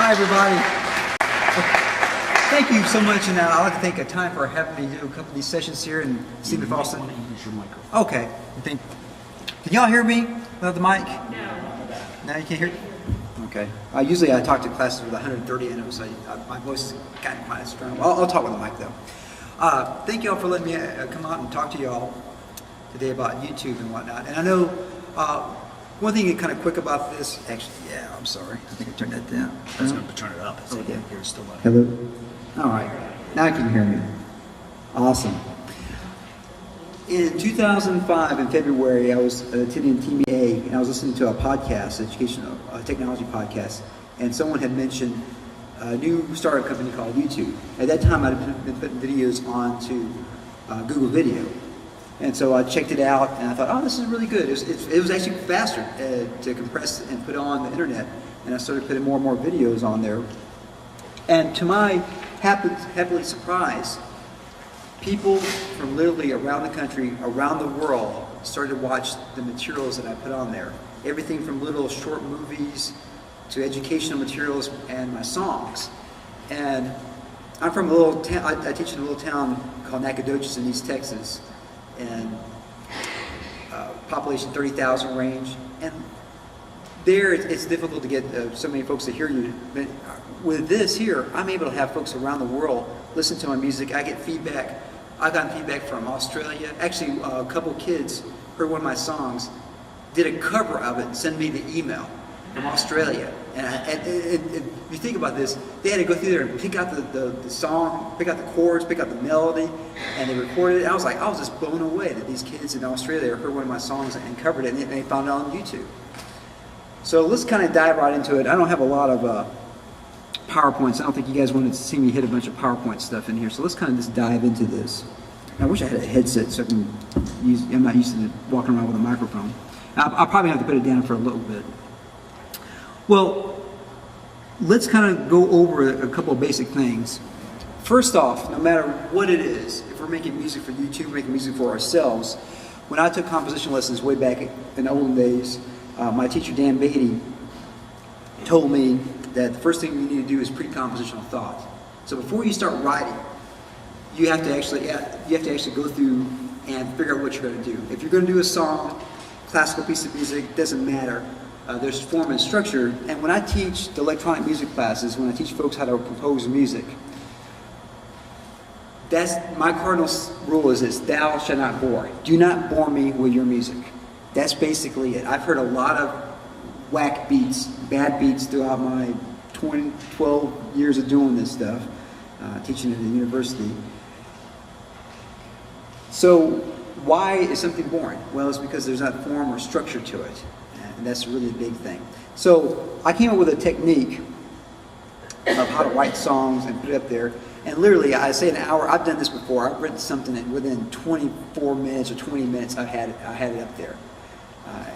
Hi, everybody. Thank you so much, and I'd like to take a time for having me do a couple of these sessions here and see if also. Want to use your microphone. Okay. Can y'all hear me without the mic? No, you can't hear? Okay. Usually I talk to classes with 130 in them, so my voice is kind of quite strong. I'll talk with the mic, though. Thank you all for letting me come out and talk to you all today about YouTube and whatnot. And I know one thing kind of quick about this, actually, yeah, I'm sorry. I think I turned that down. I was going to turn it up. Oh, yeah. Here's still on. Hello? All right. Now you can hear me. Awesome. In 2005, in February, I was attending TMEA, and I was listening to a podcast, educational technology podcast, and someone had mentioned a new startup company called YouTube. At that time, I'd been putting videos onto Google Video. And so I checked it out, and I thought, oh, this is really good. It was actually faster to compress and put on the internet, and I started putting more and more videos on there. And to my happily surprise, people from literally around the country, around the world, started to watch the materials that I put on there. Everything from little short movies to educational materials and my songs. And I'm from a little town, I teach in a little town called Nacogdoches in East Texas. And population 30,000 range, and there it's difficult to get so many folks to hear you. But with this here, I'm able to have folks around the world listen to my music. I get feedback. I got feedback from Australia. Actually, a couple kids heard one of my songs, did a cover of it, and sent me the email from Australia. And you think about this, they had to go through there and pick out the song, pick out the chords, pick out the melody, and they recorded it. I was just blown away that these kids in Australia heard one of my songs and covered it, and they found it on YouTube. So let's kind of dive right into it. I don't have a lot of PowerPoints. I don't think you guys wanted to see me hit a bunch of PowerPoint stuff in here. So let's kind of just dive into this. I wish I had a headset so I can use. I'm not used to walking around with a microphone. I'll probably have to put it down for a little bit. Well, let's kind of go over a couple of basic things. First off, no matter what it is, if we're making music for YouTube, making music for ourselves, when I took composition lessons way back in the olden days, my teacher Dan Beatty told me that the first thing you need to do is pre-compositional thought. So before you start writing, you have to actually go through and figure out what you're going to do. If you're going to do a song, classical piece of music, doesn't matter. There's form and structure, and when I teach the electronic music classes, when I teach folks how to compose music, that's my cardinal rule is this: thou shalt not bore. Do not bore me with your music. That's basically it. I've heard a lot of whack beats, bad beats throughout my 12 years of doing this stuff, teaching at the university. So why is something boring? Well, it's because there's not form or structure to it. And that's really a big thing. So I came up with a technique of how to write songs and put it up there. And literally, I say an hour. I've done this before. I've written something and within 24 minutes or 20 minutes, I had it up there.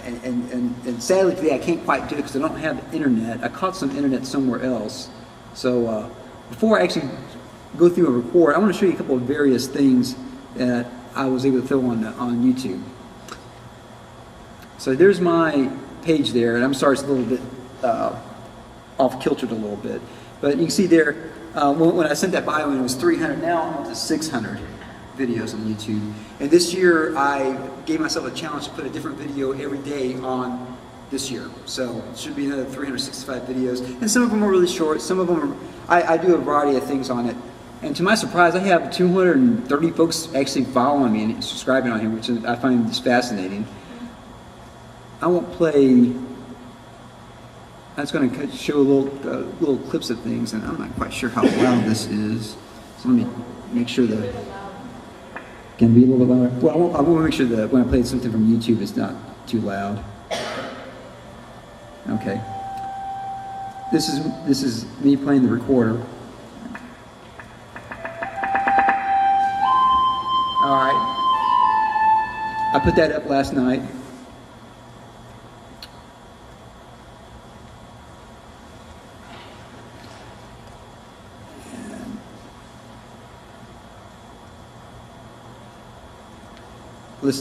And sadly today, I can't quite do it because I don't have internet. I caught some internet somewhere else. So before I actually go through and record, I want to show you a couple of various things that I was able to throw on YouTube. So there's my page there, and I'm sorry it's a little bit off-kiltered a little bit. But you can see there, when I sent that bio in, it was 300. Now I'm up to 600 videos on YouTube. And this year, I gave myself a challenge to put a different video every day on this year. So it should be another 365 videos. And some of them are really short. Some of them are, I do a variety of things on it. And to my surprise, I have 230 folks actually following me and subscribing on here, which I find just fascinating. I won't play. That's going to show little clips of things, and I'm not quite sure how loud this is. So let me make sure that can be a little bit louder. Well, I want to make sure that when I play something from YouTube, it's not too loud. Okay. This is me playing the recorder. All right. I put that up last night.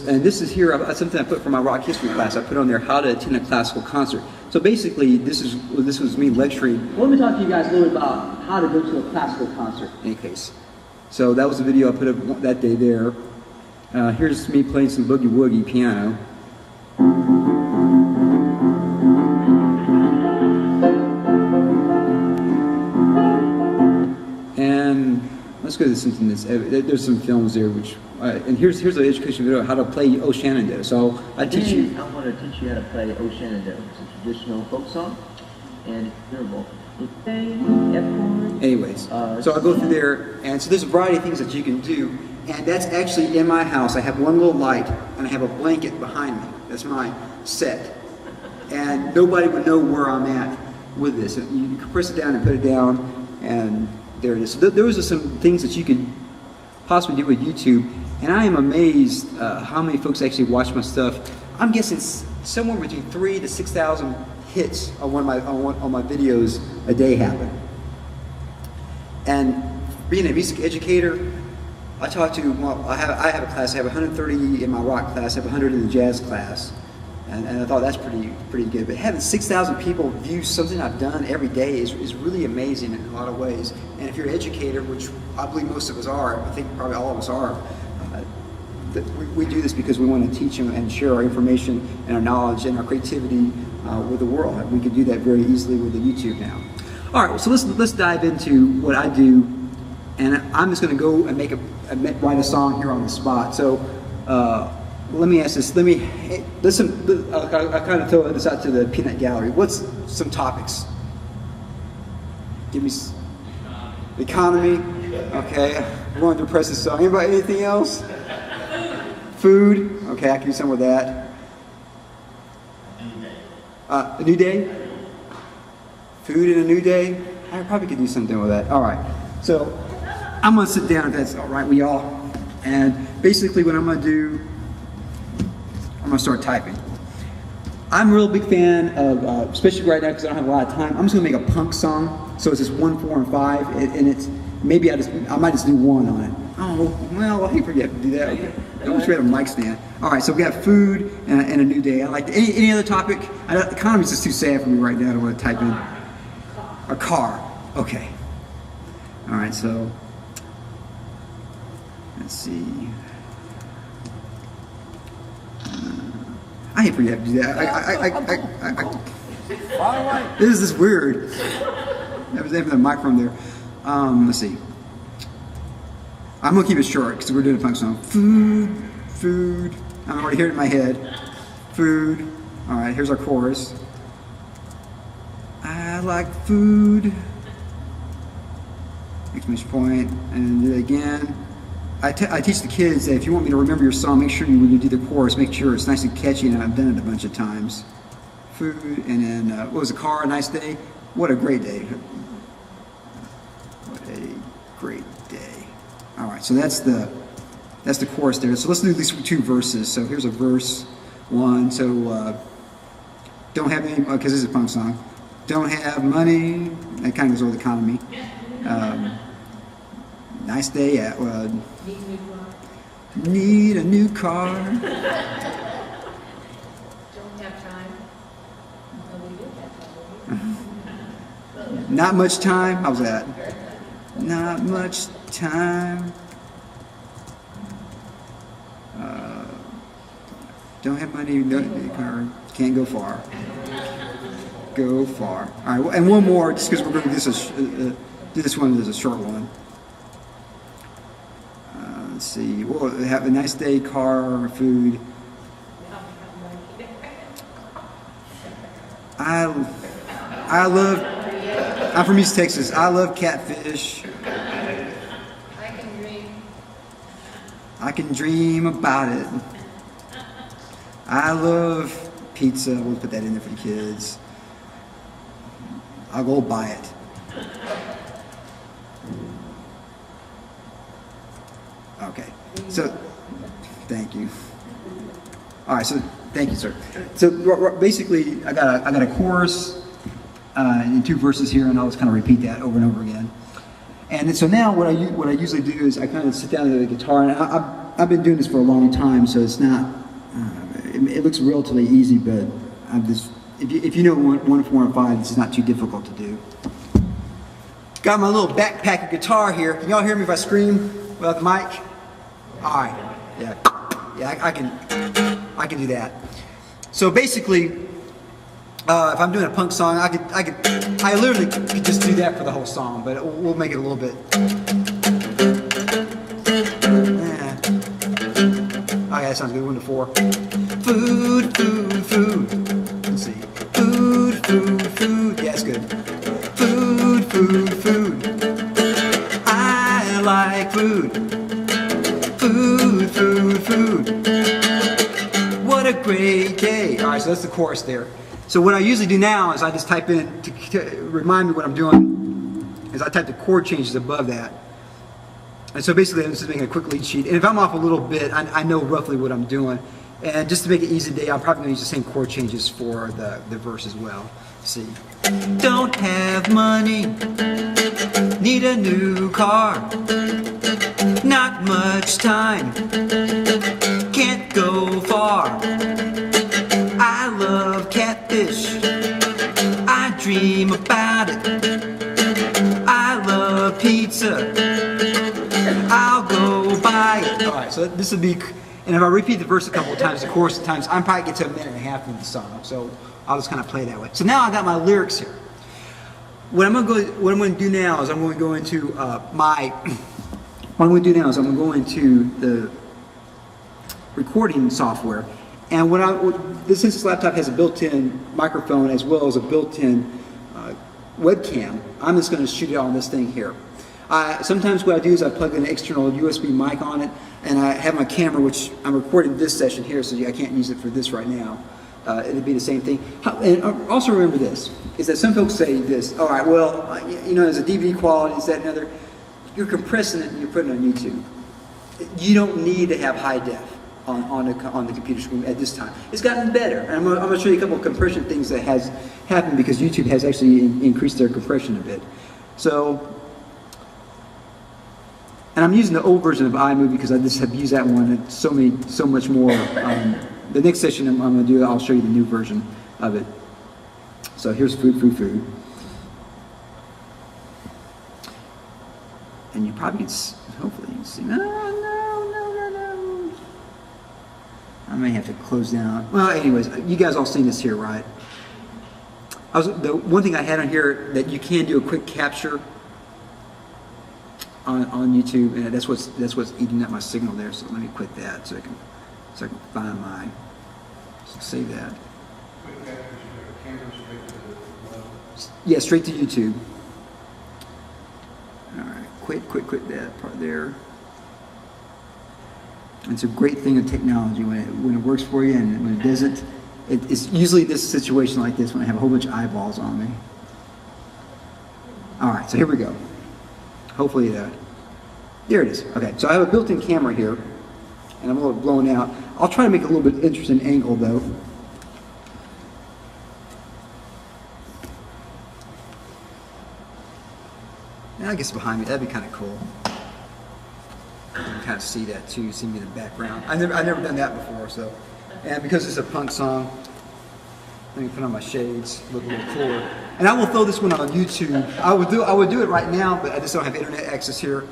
And this is here, something I put for my rock history class. I put on there how to attend a classical concert. So basically, this was me lecturing. Well, let me talk to you guys a little bit about how to go to a classical concert. In any case, so that was the video I put up that day there. Here's me playing some boogie woogie piano. And let's go to something that's, there's some films there which, and here's an education video how to play O Shenandoah. So I teach you. I want to teach you how to play O Shenandoah. It's a traditional folk song, and interval. Anyways, so I go through there, and so there's a variety of things that you can do, and that's actually in my house. I have one little light, and I have a blanket behind me. That's my set, and nobody would know where I'm at with this. You can press it down and put it down, and there it is. So those are some things that you can possibly do with YouTube, and I am amazed how many folks actually watch my stuff. I'm guessing somewhere between 3,000 to 6,000 hits on my videos a day happen. And being a music educator, I talk to, well, I have a class. I have 130 in my rock class. I have 100 in the jazz class, and I thought that's pretty good. But having 6,000 people view something I've done every day is really amazing in a lot of ways. And if you're an educator, which I believe most of us are, I think probably all of us are, we do this because we want to teach them and share our information and our knowledge and our creativity with the world. We can do that very easily with the YouTube now. All right, so let's dive into what I do, and I'm just going to go and write a song here on the spot. So let me ask this. Listen. I kind of throw this out to the peanut gallery. What's some topics? Give me the economy. Okay, I'm going to press this song. Anybody? Anything else? Food. Okay, I can do some with that. A new day? Food in a new day? I probably could do something with that. All right. So I'm going to sit down if that's all right with y'all. And basically what I'm going to do, I'm going to start typing. I'm a real big fan of, especially right now because I don't have a lot of time, I'm just going to make a punk song. So it's just 1, 4, and 5. And it's, maybe I might just do 1 on it. Oh, well, I hate for you to do that. Okay. I wish we had a mic stand. All right, so we got food and a new day. I like any other topic. The economy's just too sad for me right now. I don't want to type in a car. Okay. All right, so let's see. I hate for you to do that. This is weird. That was having the microphone there. Let's see. I'm gonna keep it short because we're doing a punk song. Food. I'm already hearing it in my head. Food. All right, here's our chorus. I like food. Exclamation point, and do it again. I teach the kids that if you want me to remember your song, make sure when you do the chorus, make sure it's nice and catchy, and I've done it a bunch of times. Food, and then what was the car? A nice day. What a great day. What a great day. All right, so that's the chorus there. So let's do these 2 verses. So here's a verse 1. So don't have any, because this is a punk song. Don't have money. That kind of goes with the economy. Nice day at need a new car. Don't have time. Not much time. How's that? Not much time. Don't have money. Can't go far. Go far. All right, and one more, just because we're going to do this one as a short one. Let's see. Well, have a nice day, car, food. I love. I'm from East Texas. I love catfish. I can dream about it. I love pizza. We'll put that in there for the kids. I'll go buy it. Okay. So, thank you. All right. So, thank you, sir. So basically, I got a chorus and 2 verses here, and I'll just kind of repeat that over and over again. And so now what I usually do is I kind of sit down at the guitar, and I've been doing this for a long time, so it's not. It looks relatively easy, but I'm just if you know 1, 4, and 5, this is not too difficult to do. Got my little backpack guitar here. Can y'all hear me if I scream without the mic? All right. Yeah. Yeah, I can do that. So basically, if I'm doing a punk song, I literally could just do that for the whole song, but we'll make it a little bit. Yeah. Okay, that sounds good. 1 to 4. Food, food, food. Let's see. Food, food, food. Yeah, it's good. Food, food, food. I like food. Food, food, food. What a great day. All right, so that's the chorus there. So what I usually do now is I just type in, to remind me what I'm doing, is I type the chord changes above that. And so basically I'm just making a quick lead sheet. And if I'm off a little bit, I know roughly what I'm doing. And just to make it easy today, I'm probably going to use the same chord changes for the verse as well. Let's see. Don't have money, need a new car, not much time, can't go far. I love catfish, I dream about it. I love pizza, I'll go buy it. All right, so this would be, and if I repeat the verse a couple of times, the chorus times, I'm probably get to 1.5 minutes into the song. So I'll just kind of play that way. So now I got my lyrics here. What I'm going to do now is I'm going to go into the recording software. And since this laptop has a built-in microphone as well as a built-in webcam, I'm just going to shoot it on this thing here. Sometimes what I do is I plug an external USB mic on it, and I have my camera, which I'm recording this session here, so I can't use it for this right now. It'd be the same thing. And also remember this, is that some folks say this, all right, well, there's a DVD quality, is that another? You're compressing it and you're putting it on YouTube. You don't need to have high def on the computer screen at this time. It's gotten better. And I'm going to show you a couple of compression things that has happened because YouTube has actually increased their compression a bit. So, and I'm using the old version of iMovie because I just have used that one and so much more. The next session I'm going to do, I'll show you the new version of it. So here's food, food, food. And you probably can, hopefully you can see, no. I may have to close down. Well, anyways, you guys all seen this here, right? The one thing I had on here that you can do a quick capture on YouTube, and that's what's eating up my signal there. So let me quit that so I can find my. So save that. Yeah, straight to YouTube. All right, quit that part there. It's a great thing of technology when it works for you, and when it doesn't. It's usually this situation like this when I have a whole bunch of eyeballs on me. All right, so here we go. Hopefully, there it is. Okay, so I have a built-in camera here, and I'm a little blown out. I'll try to make a little bit interesting angle though. And I guess behind me, that'd be kind of cool. You can kind of see that too, see me in the background. I've never done that before, so. And because it's a punk song, let me put on my shades, look a little cooler. And I will throw this one on YouTube. I would do it right now, but I just don't have internet access here.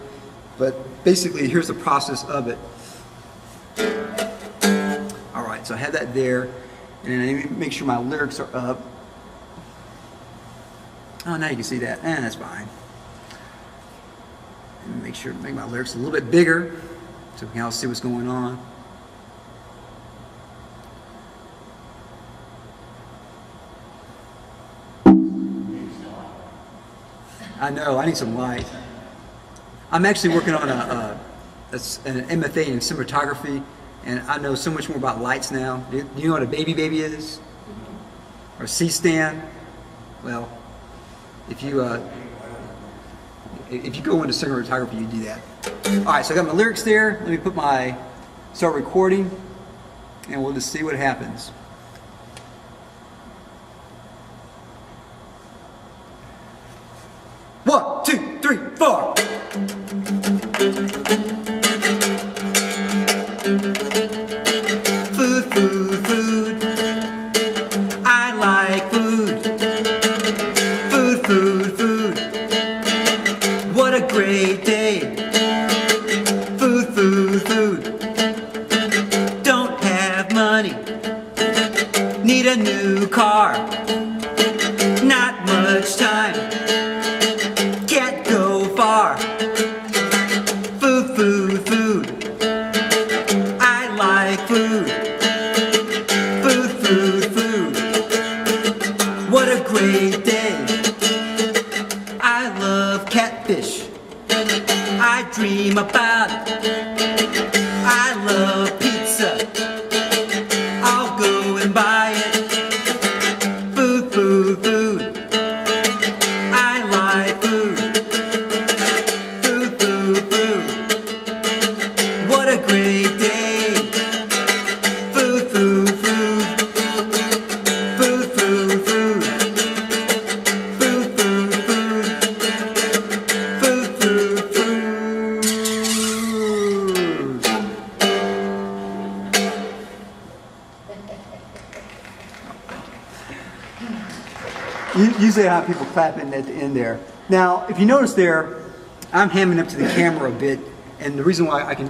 But basically, here's the process of it. All right, so I have that there, and then I need to make sure my lyrics are up. Oh, now you can see that, and that's fine. And make my lyrics a little bit bigger, so we can all see what's going on. I know, I need some light. I'm actually working on an MFA in cinematography, and I know so much more about lights now. Do you know what a baby is? Or a C-stand? Well, if you go into cinematography, you do that. All right, so I got my lyrics there. Let me start recording, and we'll just see what happens. One, two, three, four. Food, food, food. I like great day. Food, food, food. Don't have money. Need a new car. Not much time. Can't go far. Food, food, food. I like food. Food, food, food. What a great day. I love catfish. I dream about it. I love pizza. I'll go and buy it. Food, food, food. I like food. Food, food, food. What a great day. Food, food, food. Food, food, food. Food, food, food. Food, food, food. You usually have people clapping at the end there. Now, if you notice there, I'm hamming up to the camera a bit, and the reason why I do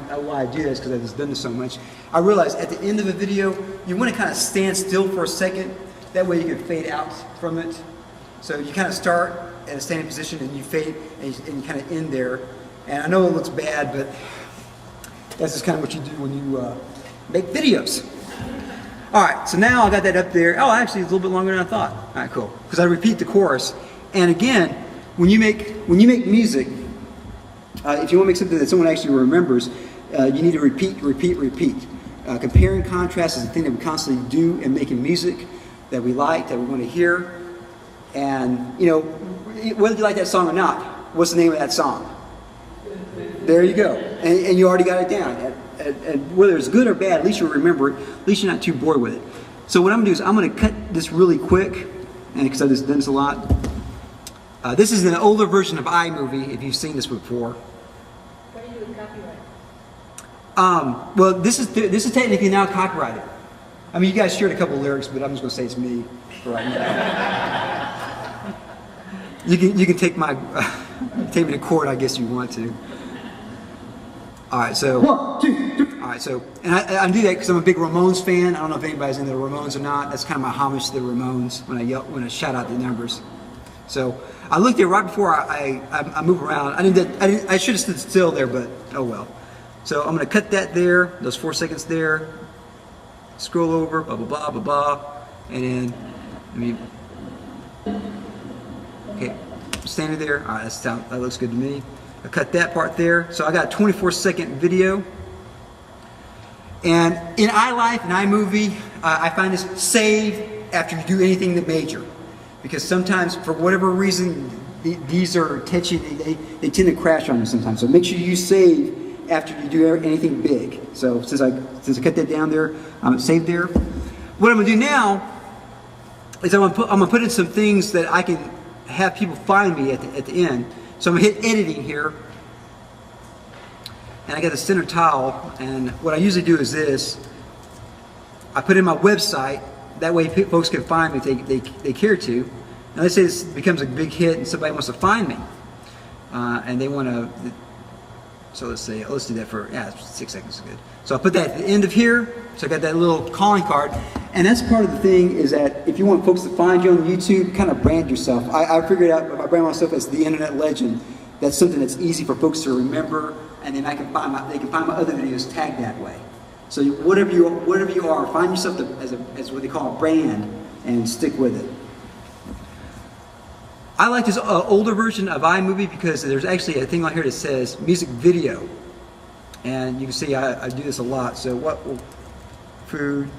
that is because I've just done this so much. I realize at the end of a video, you want to kind of stand still for a second. That way you can fade out from it. So you kind of start at a standing position and you fade and you kind of end there. And I know it looks bad, but that's just kind of what you do when you make videos. All right, so now I got that up there. Oh, actually, it's a little bit longer than I thought. All right, cool. Because I repeat the chorus. And again, when you make music, if you want to make something that someone actually remembers, you need to repeat, repeat, repeat. Compare and contrast is the thing that we constantly do in making music that we like, that we want to hear. And, you know, whether you like that song or not, what's the name of that song? There you go. And you already got it down. And whether it's good or bad, at least you'll remember it. At least you're not too bored with it. So what I'm going to do is I'm going to cut this really quick, and because I've just done this a lot. This is an older version of iMovie, if you've seen this before. What do you do with copyright? Well, this is technically now copyrighted. I mean, you guys shared a couple lyrics, but I'm just going to say it's me for right now. You can take take me to court, I guess you want to. All right, so. 1, 2, 3. All right, so, and I do that because I'm a big Ramones fan. I don't know if anybody's into the Ramones or not. That's kind of my homage to the Ramones when I shout out the numbers. So I looked there right before I move around. I should have stood still there, but oh well. So I'm going to cut that there, those 4 seconds there. Scroll over, blah blah blah blah blah, and then okay, standing there. All right, that looks good to me. I cut that part there. So I got a 24-second video. And in iLife and iMovie, I find this save after you do anything that major. Because sometimes, for whatever reason, these are touchy, they tend to crash on you sometimes. So make sure you save after you do anything big. So since I cut that down there, I'm saved there. What I'm going to do now is I'm going to put in some things that I can have people find me at the end. So I'm going to hit editing here, and I got the center tile, and what I usually do is this. I put in my website, that way folks can find me if they care to. Now let's say this becomes a big hit and somebody wants to find me, and they want to, so let's do that for, 6 seconds is good. So I put that at the end of here, so I got that little calling card. And that's part of the thing is that if you want folks to find you on YouTube, kind of brand yourself. I figured out if I brand myself as the internet legend, that's something that's easy for folks to remember, and then they can find my other videos tagged that way. So whatever you are, find yourself as what they call a brand and stick with it. I like this older version of iMovie because there's actually a thing on here that says music video, and you can see I do this a lot. So food.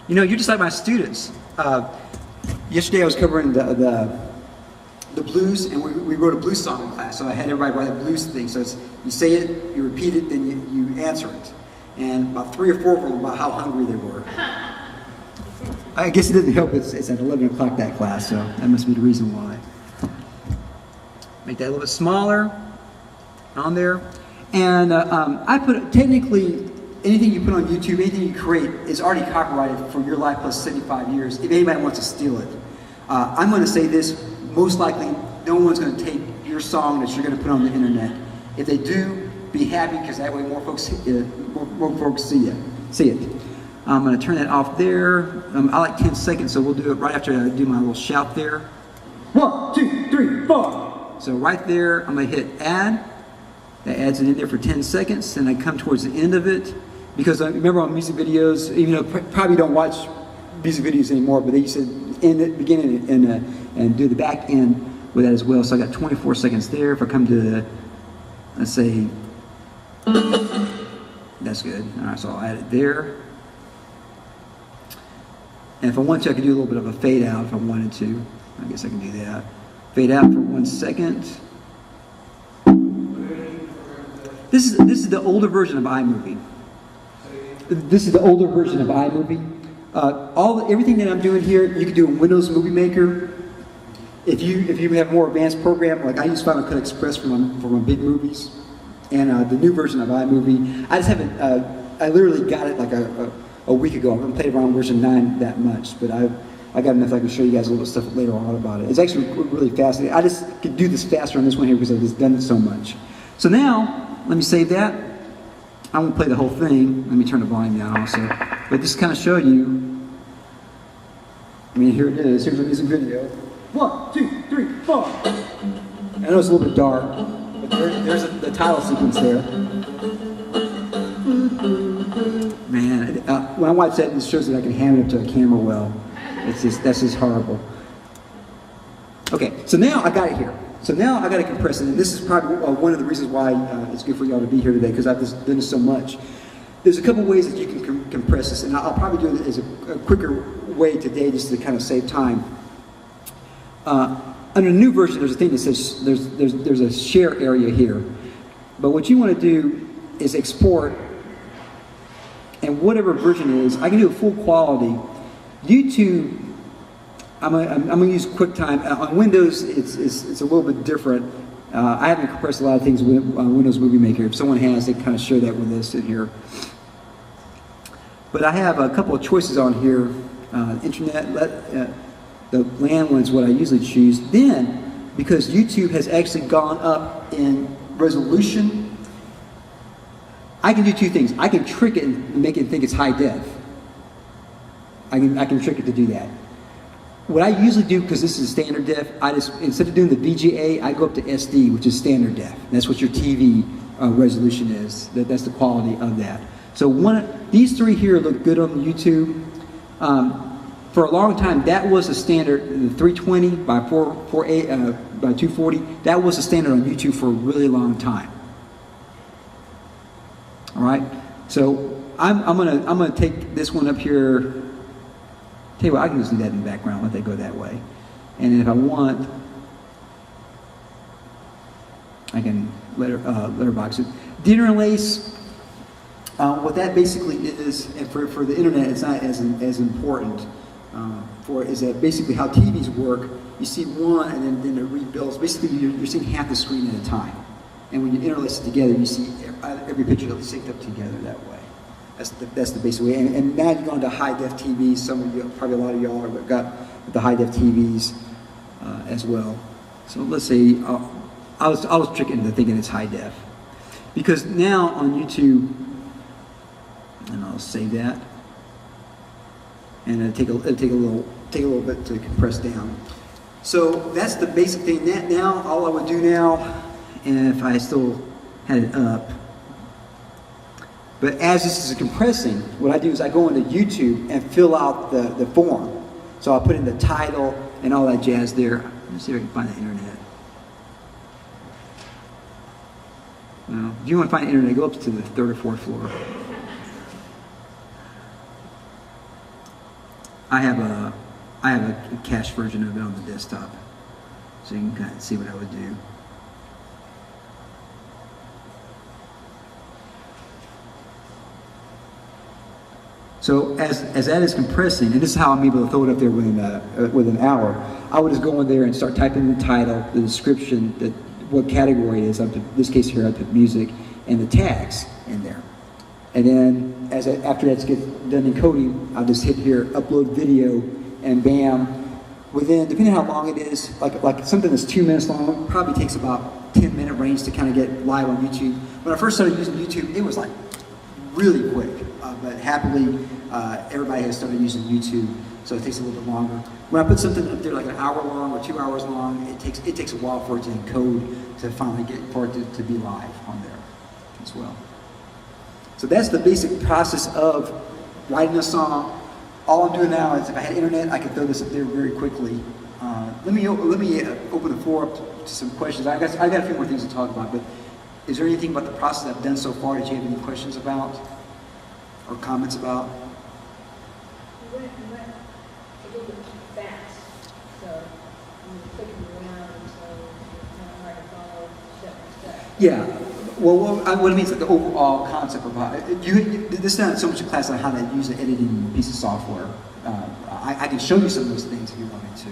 You know, you're just like my students. Yesterday I was covering the blues, and we wrote a blues song in class. So I had everybody write a blues thing. So it's, you say it, you repeat it, then you answer it. And about 3 or 4 of them about how hungry they were. I guess it doesn't help. It's at 11 o'clock that class, so that must be the reason why. Make that a little bit smaller on there. And I put technically anything you put on YouTube, anything you create is already copyrighted for your life plus 75 years if anybody wants to steal it. I'm going to say this, most likely no one's going to take your song that you're going to put on the internet. If they do, be happy, because that way more folks see it. I'm going to turn that off there. I like 10 seconds, so we'll do it right after I do my little shout there. 1, 2, 3, 4. So right there, I'm going to hit add. That adds it in there for 10 seconds. Then I come towards the end of it. Because remember on music videos, even though probably don't watch music videos anymore, but they used to end it, begin it, and do the back end with that as well. So I got 24 seconds there. If I come to the, let's say, that's good. All right, so I'll add it there. And if I want to, I could do a little bit of a fade out if I wanted to. I guess I can do that. Fade out for 1 second. This is the older version of iMovie. This is the older version of iMovie. Everything that I'm doing here, you can do in Windows Movie Maker. If you have more advanced program, like I use Final Cut Express for my big movies, and the new version of iMovie, I just haven't. I literally got it like a week ago. I haven't played around version 9 that much, but I got enough. I can show you guys a little stuff later on about it. It's actually really fascinating. I just could do this faster on this one here because I've just done it so much. So now, let me save that. I won't play the whole thing. Let me turn the volume down also. But just kind of show you. I mean, here it is. Here's a music video. 1, 2, 3, 4. I know it's a little bit dark, but there's the title sequence there. Man, when I watch that, it shows that I can hand it up to a camera well. That's just horrible. Okay, so now I got it here. So now I got to compress it, and this is probably one of the reasons why it's good for y'all to be here today, because I've just done this so much. There's a couple ways that you can compress this, and I'll probably do it as a quicker way today, just to kind of save time. Under the new version, there's a thing that says there's a share area here, but what you want to do is export, and whatever version it is, I can do a full quality. YouTube. I'm gonna use QuickTime. On Windows, it's a little bit different. I haven't compressed a lot of things on Windows Movie Maker. If someone has, they kind of share that with us in here. But I have a couple of choices on here. Internet, the LAN one is what I usually choose. Then, because YouTube has actually gone up in resolution, I can do two things. I can trick it and make it think it's high def. I can trick it to do that. What I usually do, because this is standard def, I just, instead of doing the VGA, I go up to SD, which is standard def. That's what your TV resolution is. That's the quality of that. So these three here look good on YouTube. For a long time, that was the standard, the 320 by 240. That was the standard on YouTube for a really long time. All right. So I'm gonna take this one up here. Tell you what, I can just do that in the background, let that go that way. And then if I want, I can letterbox it. The interlace, what that basically is, and for the internet, it's not as important is that basically how TVs work, you see one and then it rebuilds. Basically, you're seeing half the screen at a time. And when you interlace it together, you see every picture synced up together that way. That's the basic way. And now you're going to high-def TVs. Some of you, probably a lot of y'all have got the high-def TVs as well. So let's say, I was tricked into thinking it's high-def. Because now on YouTube, and I'll save that, and it'll take a little bit to compress down. So that's the basic thing. Now, all I would do now, and if I still had it up, but as this is compressing, what I do is I go into YouTube and fill out the form. So I'll put in the title and all that jazz there. Let's see if I can find the internet. Well, if you want to find the internet, go up to the 3rd or 4th floor. I have a cached version of it on the desktop, so you can kind of see what I would do. So as that is compressing, and this is how I'm able to throw it up there within an hour, I would just go in there and start typing the title, the description, what category it is. In this case here, I put music, and the tags in there. And then after that gets done encoding, I'll just hit here, upload video, and bam, within, depending on how long it is, like something that's 2 minutes long, probably takes about 10-minute range to kind of get live on YouTube. When I first started using YouTube, it was like really quick, but happily, everybody has started using YouTube, so it takes a little bit longer. When I put something up there like an hour long or 2 hours long, it takes a while for it to encode to finally for it to be live on there as well. So that's the basic process of writing a song. All I'm doing now is if I had internet, I could throw this up there very quickly. Let me open the floor up to some questions. I got a few more things to talk about, but is there anything about the process I've done so far that you have any questions about or comments about? You went a little bit too fast, so you were clicking around, so it's kind of hard to follow step by step. Yeah. Well, what it means, like the overall concept of how, this is not so much a class on how to use an editing piece of software. I can show you some of those things if you want me to.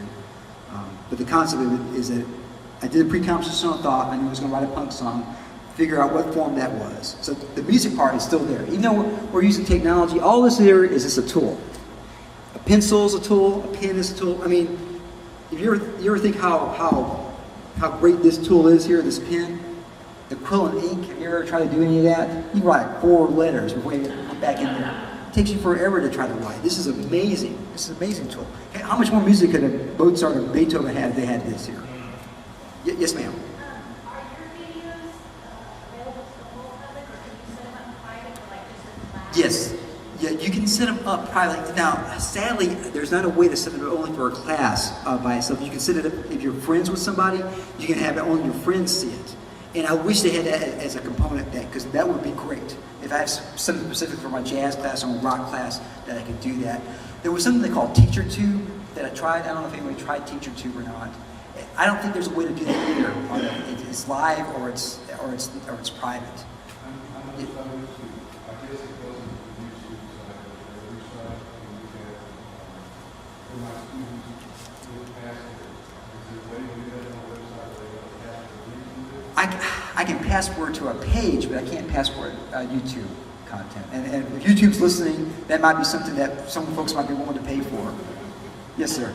But the concept of it is that I did a pre-compositional thought. I knew I was going to write a punk song, figure out what form that was. So the music part is still there. Even though we're using technology, all this here is just a tool. A pencil is a tool, a pen is a tool. I mean, if you ever think how great this tool is here, this pen, the quill and ink, have you ever tried to do any of that? You write 4 letters before you get back in there. It takes you forever to try to write. This is amazing. This is an amazing tool. How much more music could a Mozart or Beethoven have if they had this here? Yes, ma'am. Are your videos available to the whole public, or can you set them up private for like just a class? Yes. Yeah, you can set them up privately. Now, sadly, there's not a way to set it up only for a class by itself. You can set it up if you're friends with somebody. You can have only your friends see it. And I wish they had that as a component, because that would be great. If I have something specific for my jazz class or my rock class, that I could do that. There was something they called TeacherTube that I tried. I don't know if anybody tried TeacherTube or not. I don't think there's a way to do that either. It's live or it's private. Yeah. I can password to a page, but I can't password YouTube content. And if YouTube's listening, that might be something that some folks might be willing to pay for. Yes, sir.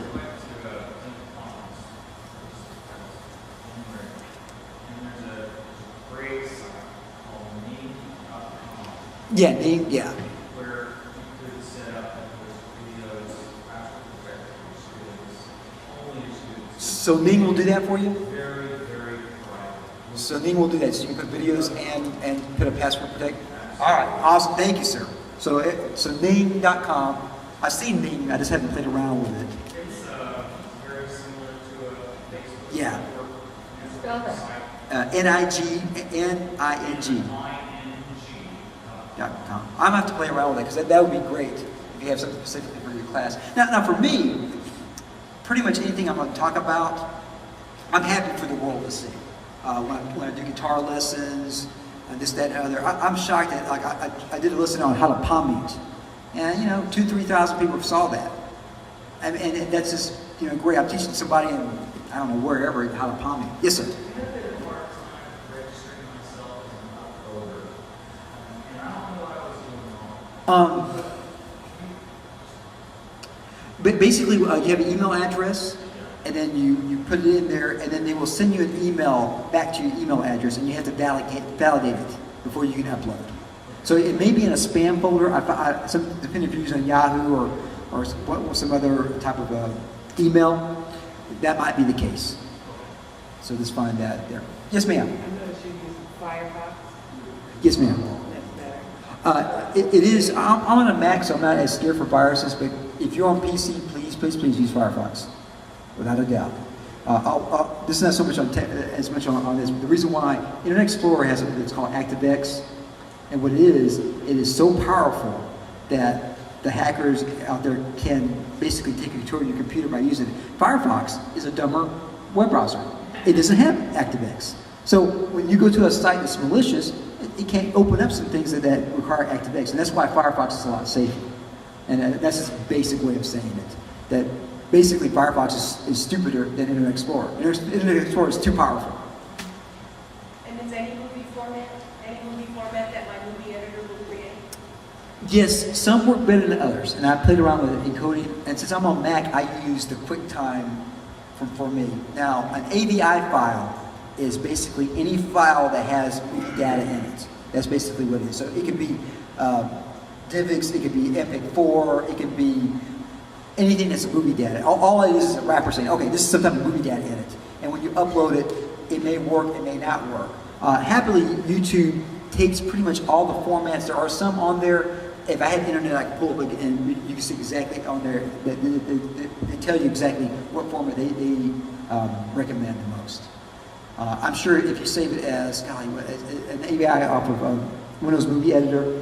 Yeah, name, yeah. Where you could set up videos, password protected students, only students. So Ning will do that for you? Very, very private. So Ning will do that. So you can put videos and put a password protect. All right, awesome. Thank you, sir. So Ning.com. I've seen Ning. I just haven't played around with it. It's very similar to a Facebook. Yeah. Spell that. Ning.com. I'm gonna have to play around with it because that would be great if you have something specifically for your class. Now for me, pretty much anything I'm going to talk about, I'm happy for the world to see. When I do guitar lessons, this, that, and other, I'm shocked that I did a lesson on how to palm mute, and 2,000-3,000 people saw that, and that's just great. I'm teaching somebody in I don't know wherever how to palm mute. Yes, sir. But basically, you have an email address, and then you put it in there, and then they will send you an email back to your email address, and you have to validate it before you can upload. So it may be in a spam folder, depending if you're using Yahoo or some other type of email, that might be the case. So just find that there. Yes, ma'am. I'm going to shoot you Firefox. Yes, ma'am. That's better. It is. I'm on a Mac, so I'm not as scared for viruses. But if you're on PC, please use Firefox, without a doubt. This is not so much on as much on this. The reason why Internet Explorer has something that's called ActiveX, and what it is so powerful that the hackers out there can basically take control of your computer by using it. Firefox is a dumber web browser. It doesn't have ActiveX. So when you go to a site that's malicious, it can't open up some things that require ActiveX, and that's why Firefox is a lot safer. And that's just a basic way of saying it. That basically Firefox is stupider than Internet Explorer. Internet Explorer is too powerful. And is any movie format that my movie editor will create? Yes, some work better than others, and I played around with encoding, and since I'm on Mac, I use the QuickTime for me. Now, an AVI file is basically any file that has movie data in it. That's basically what it is. So it could be DivX, it could be MP4, it could be anything that's movie data. All it is a wrapper saying, okay, this is some type of movie data in it. And when you upload it, it may work, it may not work. Happily, YouTube takes pretty much all the formats. There are some on there. If I had internet, I could pull up and you can see exactly on there. They tell you exactly what format they recommend the most. I'm sure if you save it as, golly, an AVI off of Windows Movie Editor,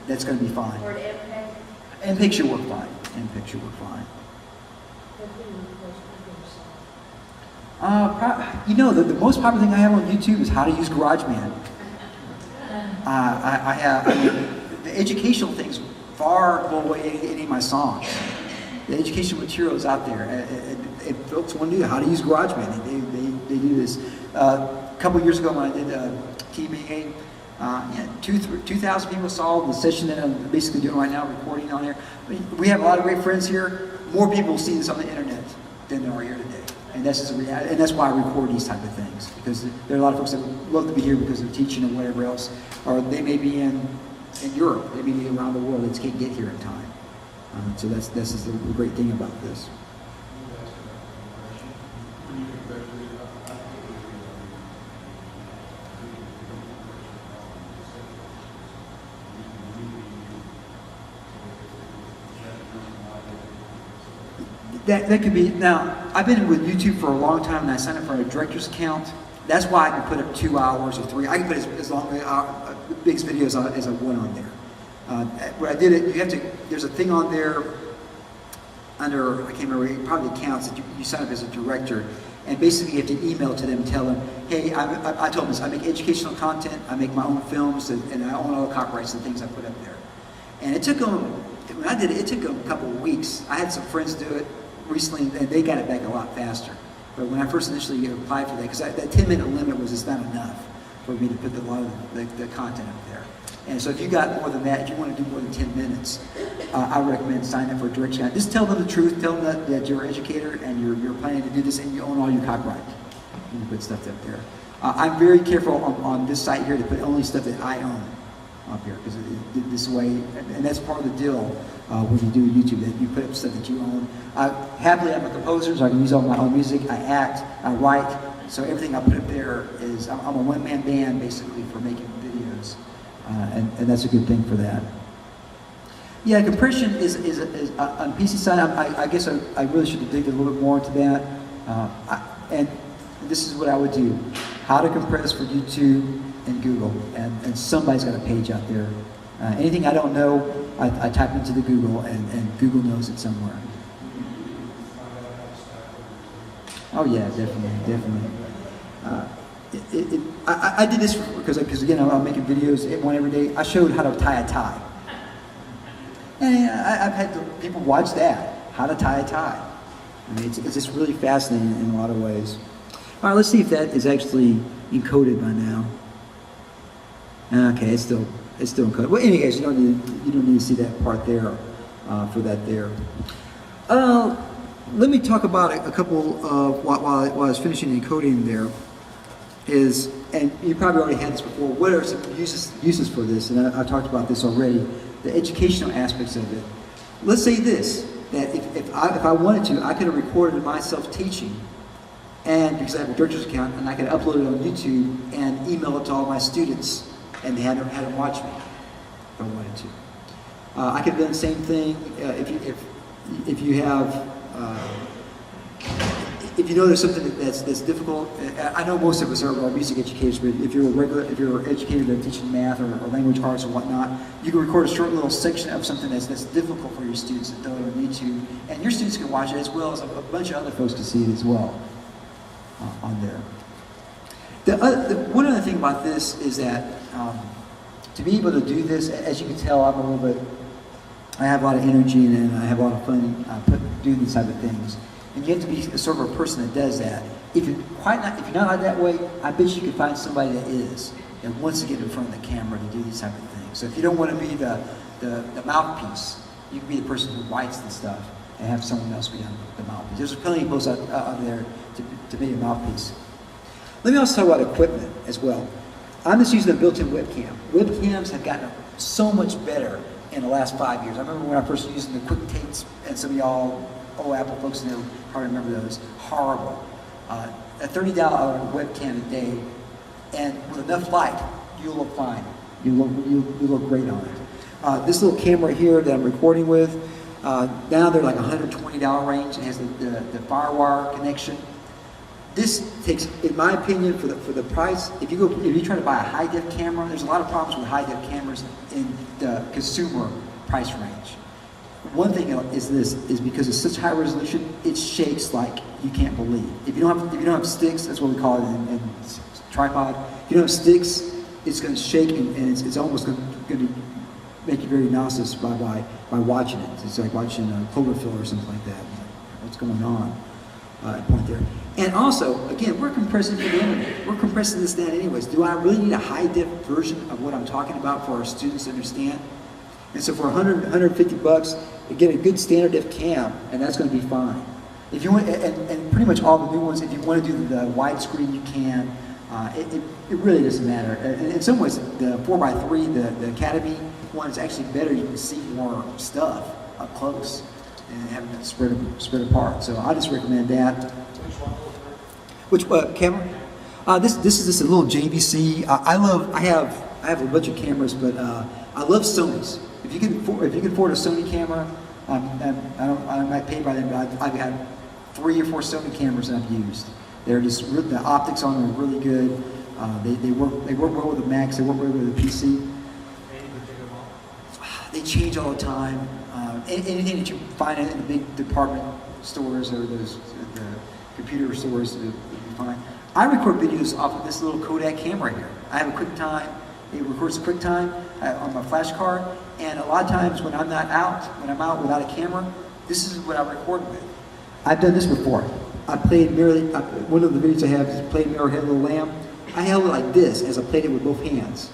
that's going to be fine. Or to MPEG. MPEG should work fine. MPEG should work fine. You know, the most popular thing I have on YouTube is how to use GarageBand. I mean, the educational things far blow away any of my songs. The educational material is out there. If folks want to know how to use GarageBand, they do this. A couple years ago when I did TMEA, 2,000 people saw the session that I'm basically doing right now, recording on here. I mean, we have a lot of great friends here. More people see this on the internet than there are here today. And that's just a reality, and that's why I record these type of things, because there are a lot of folks that would love to be here because of teaching or whatever else, or they may be in Europe, they may be around the world, they just can't get here in time. So this is the great thing about this. That could be, now, I've been with YouTube for a long time and I signed up for a director's account. That's why I can put up 2 hours or 3. I can put as long big videos as I want on there. When I did it, you have to, there's a thing on there under, I can't remember, probably accounts that you sign up as a director. And basically you have to email to them, tell them, hey, I told them this, I make educational content, I make my own films, and I own all the copyrights and things I put up there. And it took them, when I did it, it took them a couple of weeks. I had some friends do it recently, and they got it back a lot faster. But when I first initially applied for that, because that 10-minute limit was just not enough for me to put a lot of the content up there. And so if you got more than that, if you want to do more than 10 minutes, I recommend signing up for a direct account. Just tell them the truth, tell them that you're an educator and you're planning to do this and you own all your copyright. You put stuff up there. I'm very careful on this site here to put only stuff that I own up here, because this way, and that's part of the deal when you do YouTube, that you put up stuff that you own. Happily, I'm a composer, so I can use all my own music. I act, I write, so everything I put up there is, I'm a one-man band basically for making videos, and that's a good thing for that. Yeah, compression is on PC side. I guess I really should have digged a little bit more into that. And this is what I would do: how to compress for YouTube and Google, and somebody's got a page out there. Anything I don't know, I type into the Google, and Google knows it somewhere. Oh yeah, definitely. I did this because again, I'm making videos, one every day. I showed how to tie a tie. And I've had people watch that, how to tie a tie. I mean, it's just really fascinating in a lot of ways. All right, let's see if that is actually encoded by now. Okay, it's still encoded. Well, anyways, you don't need to see that part there for that there. Let me talk about a couple of while I was finishing the encoding there. And you probably already had this before. What are some uses for this? And I talked about this already. The educational aspects of it. Let's say this: that if I wanted to, I could have recorded myself teaching, and because I have a director's account, and I could upload it on YouTube and email it to all my students, and they had to watch me if I wanted to. I could have done the same thing if you have. If you know there's something that's difficult, I know most of us are music educators, but if you're an educator that's teaching math or language arts or whatnot, you can record a short little section of something that's difficult for your students that don't need YouTube, and your students can watch it as well as a bunch of other folks can see it as well on there. One other thing about this is that to be able to do this, as you can tell, I have a lot of energy and I have a lot of fun doing these type of things. And you have to be a sort of a person that does that. If you're not that way, I bet you could find somebody that is, that wants to get in front of the camera to do these type of things. So if you don't want to be the the mouthpiece. You can be the person who writes the stuff and have someone else be on the mouthpiece. There's plenty of posts out there to be a mouthpiece. Let me also talk about equipment as well. I'm just using a built-in webcam. Webcams have gotten so much better in the last 5 years. I remember when I first used the quick takes, and some of y'all old Apple folks know probably remember those. Horrible. A $30 webcam a day, and with enough light, you'll look fine. You look great on it. This little camera here that I'm recording with, now they're like $120 range. It has the FireWire connection. This takes, in my opinion, for the price. If you try to buy a high def camera, there's a lot of problems with high def cameras in the consumer price range. One thing is because it's such high resolution, it shakes like you can't believe. If you don't have sticks, that's what we call it in tripod. If you don't have sticks, it's going to shake, and it's almost going to make you very nauseous by watching it. It's like watching a Cloverfield or something like that. What's going on? Point there. And also, again, we're compressing for the internet. We're compressing this down anyways. Do I really need a high-def version of what I'm talking about for our students to understand? And so for $100, $150, you get a good standard def cam, and that's going to be fine. If you want, and pretty much all the new ones, if you want to do the widescreen, you can. It really doesn't matter. In some ways, the 4x3, the Academy one is actually better. You can see more stuff up close and having it spread apart. So I just recommend that. Which camera? This is just a little JVC. I have a bunch of cameras, but I love Sony's. If you can afford a Sony camera, I'm not paid by them, but I've had 3 or 4 Sony cameras that I've used. They're just the optics on them are really good. They work well with the Macs. They work well with the PC. They change all the time. Anything that you find in the big department stores or the computer stores, you'll be fine. I record videos off of this little Kodak camera here. I have a QuickTime. It records a QuickTime on my flash card, and a lot of times when I'm out without a camera, this is what I record with. I've done this before. I played one of the videos I have is played Mary Had a Little Lamb. I held it like this as I played it with both hands.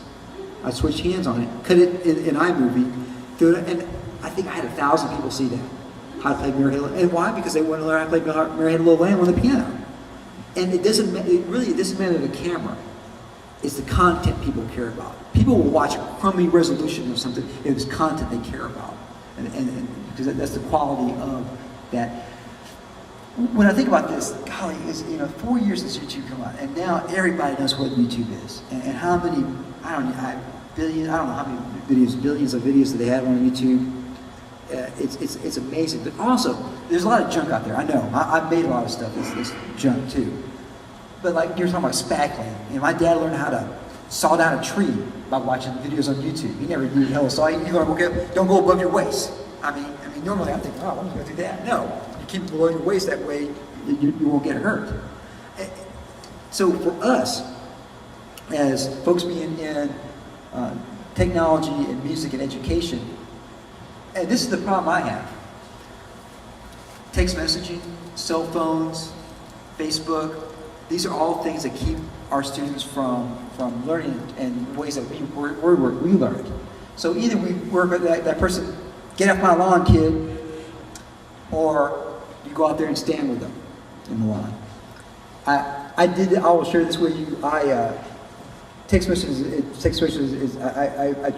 I switched hands on it, cut it in iMovie, do it, and I think I had 1,000 people see that. How to play Mary Had a Little Lamb. And why? Because they want to learn how to play Mary Had a Little Lamb on the piano. And it doesn't matter the camera. It's the content people care about. People will watch a crummy resolution of something if it's content they care about. And because that's the quality of that. When I think about this, golly, 4 years since YouTube came out, and now everybody knows what YouTube is. And how many, I don't know how many videos, billions of videos that they have on YouTube. It's amazing. But also, there's a lot of junk out there. I know. I've made a lot of stuff that's junk too. But like you're talking about spackling. My dad learned how to saw down a tree by watching videos on YouTube. He never knew hell of saw. You don't go above your waist. I mean, normally I'm thinking, oh, I'm going to do that. No, you keep it below your waist. That way, you won't get hurt. So for us, as folks being in technology and music and education, and this is the problem I have. Text messaging, cell phones, Facebook, these are all things that keep our students from learning in ways that we learned. So either we work with that person, get off my lawn, kid, or you go out there and stand with them in the lawn. I will share this with you. Text messages is I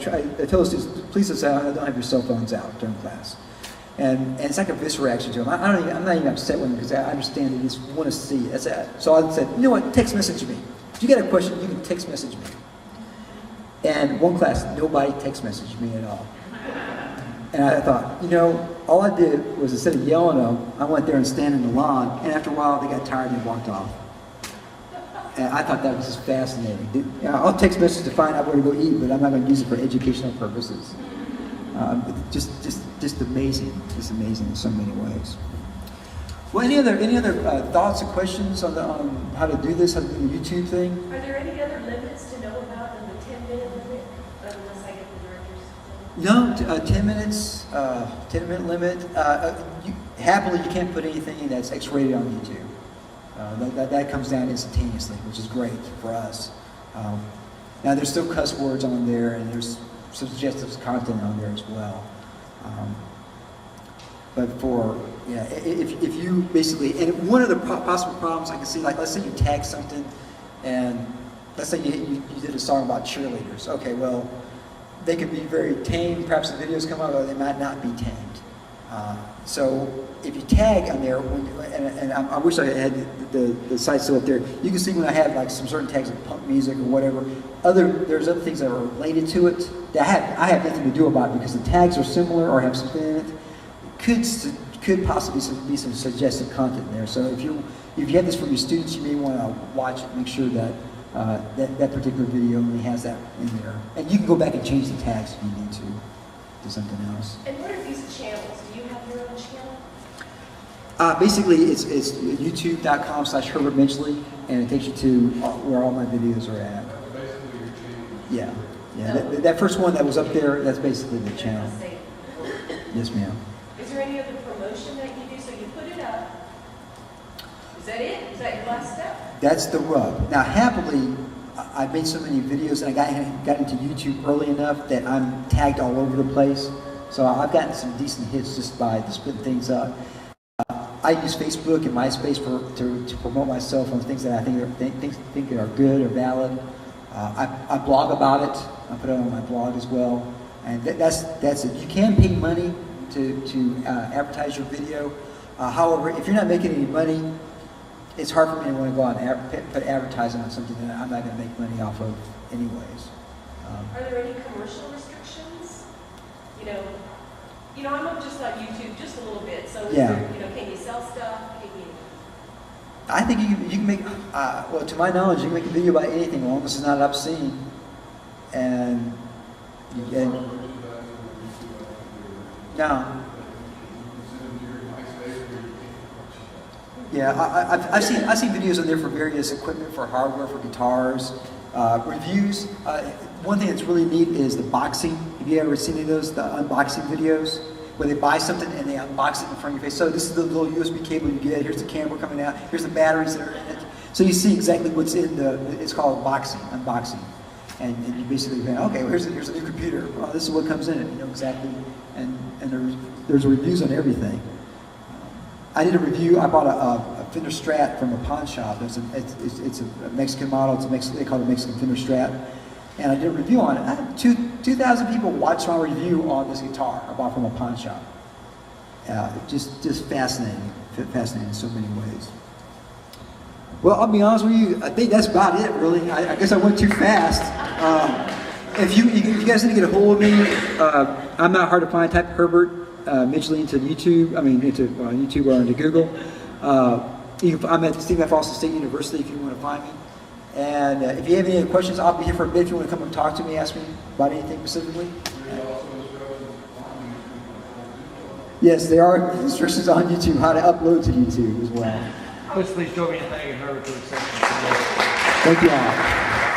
tell students, please don't have your cell phones out during class. And it's like a visceral reaction to them. I'm not even upset with them because I understand they just want to see it. So I said, you know what, text message me. If you got a question, you can text message me. And one class, nobody text messaged me at all. And I thought, all I did was instead of yelling at them, I went there and stand in the lawn, and after a while they got tired and they walked off. And I thought that was just fascinating. I'll text message to find out where to go eat, but I'm not going to use it for educational purposes. Just amazing. Just amazing in so many ways. Well, any other thoughts or questions on how to do this, how to do the YouTube thing? Are there any other limits to know about than the 10-minute limit, unless I get the director's? No, 10 minutes, 10-minute limit. Happily, you can't put anything that's X-rated on YouTube. That comes down instantaneously, which is great for us. Now, there's still cuss words on there, and there's suggestive content on there as well. But if you basically, and one of the possible problems I can see, like let's say you tag something, and let's say you did a song about cheerleaders. Okay, well, they could be very tame, perhaps the videos come out, or they might not be tamed. So if you tag on there, and I wish I had the site still up there, you can see when I have like some certain tags like punk music or whatever, there's other things that are related to it that I have nothing to do about it because the tags are similar or have something in it. Could possibly be some suggested content there. So if you have this for your students, you may want to watch it, make sure that that particular video only has that in there. And you can go back and change the tags if you need to something else. And what are these channels? Do you have your own channel? Basically, it's youtube.com/Herbert Midgley, and it takes you to where all my videos are at. Yeah. That first one that was up there, that's basically the channel. Yes, ma'am. Is there any other promotion that you do? So you put it up. Is that it? Is that your last step? That's the rub. Now, happily, I made so many videos and I got into YouTube early enough that I'm tagged all over the place. So I've gotten some decent hits just by splitting things up. I use Facebook and MySpace to promote myself on things that I think are good or valid. I blog about it. I put it on my blog as well. And that's it. You can pay money to advertise your video. However, if you're not making any money, it's hard for me to want to go out and put advertising on something that I'm not going to make money off of anyways. Are there any commercial restrictions? I'm just on YouTube just a little bit. So, Yeah. Can you sell stuff? Can you? I think you can make, well, to my knowledge, you can make a video about anything as long as it's not obscene. And no. Yeah, I've seen videos on there for various equipment, for hardware, for guitars, reviews. One thing that's really neat is the boxing. Have you ever seen any of those, the unboxing videos? Where they buy something and they unbox it in front of your face. So this is the little USB cable you get. Here's the camera coming out. Here's the batteries that are in it. So you see exactly what's in it's called unboxing. And you basically go, okay, well, here's a new computer. Well, this is what comes in it. You know exactly. And there's reviews on everything. I did a review. I bought a Fender Strat from a pawn shop. It's a Mexican model. They call it a Mexican Fender Strat. And I did a review on it. I had 2,000 people watch my review on this guitar I bought from a pawn shop. Just fascinating in so many ways. Well, I'll be honest with you. I think that's about it, really. I guess I went too fast. If you guys need to get a hold of me, I'm not hard to find. Type Herbert Midgley into YouTube. Into YouTube or into Google. I'm at Stephen F. Austin State University if you want to find me. And if you have any other questions, I'll be here for a bit. If you want to come and talk to me, ask me about anything specifically. Yes, there are instructions on YouTube how to upload to YouTube as well. Please join me in thanking Herbert for accepting. Thank you all.